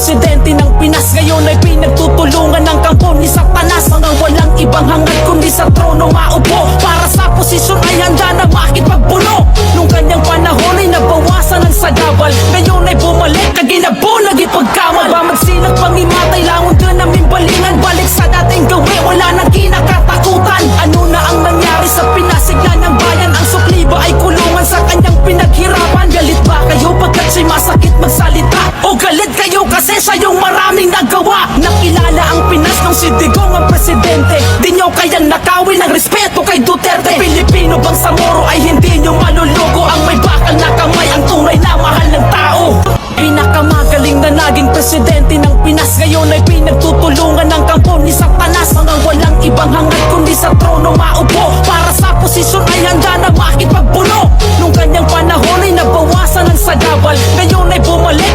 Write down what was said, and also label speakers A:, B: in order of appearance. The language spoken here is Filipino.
A: presidente ng Pinas. Ngayon ay pinagtutulungan ng kampo ni Satanas. Mga walang ibang hangad kundi sa trono maupo. Para sa posisyon ay handa na makipagpuno. Nung kanyang panahon ay nabawasan ng sagabal. Ngayon ay bumalik na ginabo, nagipagkamal. Ba magsilak pangimatay, langon ka namin balingan. Balik sa dating gawi, wala nang kinakatakutan. Ano na ang nangyari sa pinasigla ng bayan? Ang sukli ba ay kulungan sa kanyang pinaghirapan? Galit ba kayo pagkat siya'y masakit magsalita? O galit kayo kasi siya yung maraming nagawa? Nakilala ang Pinas nung si Digong ang presidente. Di nyo kayang nakawin ang respeto kay Duterte. Pilipino bang sa Moro ay hindi nyo malulugo? Ang may bakal na kamay ang tunay na mahal ng tao. Pinakamagaling na naging presidente ng Pinas. Ngayon ay pinagtutulungan ng kampo ni Satanas. Mga walang ibang hangad kundi sa trono maupo. Para sa posisyon ay handa na makipagpuno. Nung kanyang panahon ay nabawasan ng sagabal. Ngayon ay bumalik